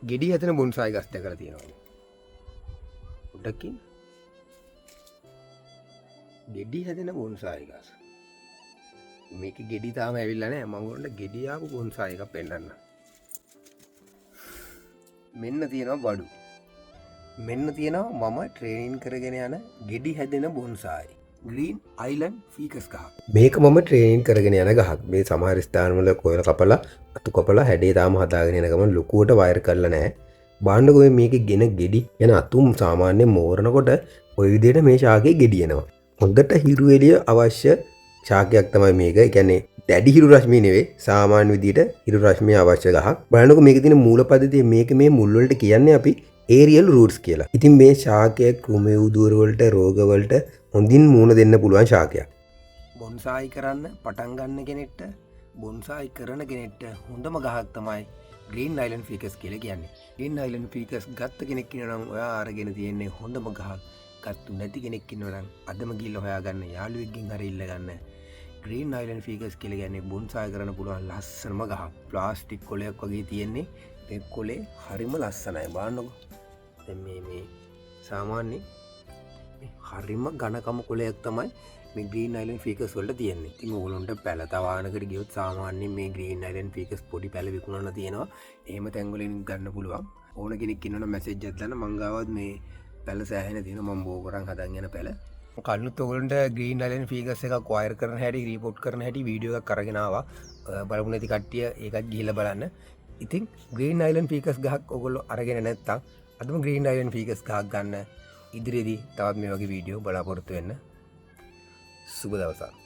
ගෙඩි හැදෙන බොන්සායි ගස් දැකලා තියෙනවා. පොඩ්ඩක්කින් ගෙඩි හැදෙන බොන්සායි ගස්. මේක ගෙඩි තාම ඇවිල්ලා නැහැ. මම උන්ට ගෙඩි ආපු බොන්සායි එකක් පෙන්නන්න. මෙන්න තියෙනවා බඩු. මෙන්න තියෙනවා මම ට්‍රේනින් කරගෙන යන ගෙඩි හැදෙන බොන්සායි. ග්‍රීන් අයිලන්ඩ් ෆීකස් ගහක්. මේක මම ට්‍රේනින් කරගෙන යන ගහක්. මේ සමහර ස්ථානවල කොයල කපලා අතු කපලා හැඩේ තාම හදාගෙන යන ගමන් ලොකුවට වයර් කරලා නැහැ. බාණ්ඩකෝ මේකේ ගෙන ගෙඩි යන අතුම් සාමාන්‍යයෙන් මෝරනකොට ওই විදිහට මේ ශාකේ ගෙඩියනවා. හොඳට හිරු එළිය අවශ්‍ය ශාකයක් තමයි මේක. ඒ කියන්නේ දැඩි හිරු රශ්මිය නෙවෙයි සාමාන්‍ය විදිහට හිරු රශ්මිය අවශ්‍ය ගහක්. බලන්නකෝ මේකේ තියෙන මූල පද්ධතිය මේක මේ මුල් වලට කියන්නේ අපි ඒරියල් රූට්ස් කියලා. ඉතින් මේ ශාකය කෘමි උදුවර වලට රෝග වලට හොඳින් මුහුණ දෙන්න පුළුවන් ශාකයක්. බොන්සායි කරන්න පටන් ගන්න කෙනෙක්ට බොන්සායි කරන කෙනෙක්ට හොඳම ගහක් තමයි ග්‍රීන් අයිලන්ඩ් ෆීකස් කියලා කියන්නේ. ග්‍රීන් අයිලන්ඩ් ෆීකස් ගත්ත කෙනෙක් ඉන්නවා නම් ඔයා අරගෙන තියෙන්නේ හොඳම ගහක්. ගත්තු නැති කෙනෙක් ඉන්නවා නම් අදම ගිහිල්ලා හොයාගන්න යාළුවෙක්ගෙන් හරි ඉල්ල ගන්න. ග්‍රීන් අයිලන්ඩ් ෆීකස් කියලා කියන්නේ බොන්සායි කරන්න පුළුවන් ලස්සනම ගහක්. ප්ලාස්ටික් කොලයක් වගේ තියෙන්නේ. මේ කොලේ හරිම ලස්සනයි. බලන්නකෝ. දැන් මේ සාමාන්‍ය හරිම ඝනකම කොලයක් තමයි මේ ග්‍රීන් අයිලන්ඩ් ෆීකස් වලට තියෙන්නේ. ඉතින් ඕගොල්ලන්ට පැල තවානකට ගියොත් සාමාන්‍යයෙන් මේ ග්‍රීන් අයිලන්ඩ් ෆීකස් පොඩි පැල විකුණන තියෙනවා. එහෙම තැන් වලින් ගන්න පුළුවන්. ඕන කෙනෙක් ඉන්නවනම් මැසේජ් එකක් දාන්න. මං ගාවත් මේ පැල සෑහෙන තියෙනවා. මම බෝ කරන් හදන් යන පැල. කල්නුත් ඔයගොල්ලන්ට ග්‍රීන් අයිලන්ඩ් ෆීකස් එකක් වයර් කරන හැටි රිපෝට් කරන හැටි වීඩියෝ එකක් අරගෙන ආවා. බලමු නැති කට්ටිය ඒකත් ගිහිල්ලා බලන්න. ඉතින් ග්‍රීන් අයිලන්ඩ් ෆීකස් ගහක් ඔයගොල්ලෝ අරගෙන නැත්තම් අදම ග්‍රීන් අයිලන්ඩ් ෆීකස් ගහක් ගන්න. ඉදිරියේදී තවත් මේ වගේ වීඩියෝ බලාපොරොත්තු වෙන්න. සුබ දවසක්.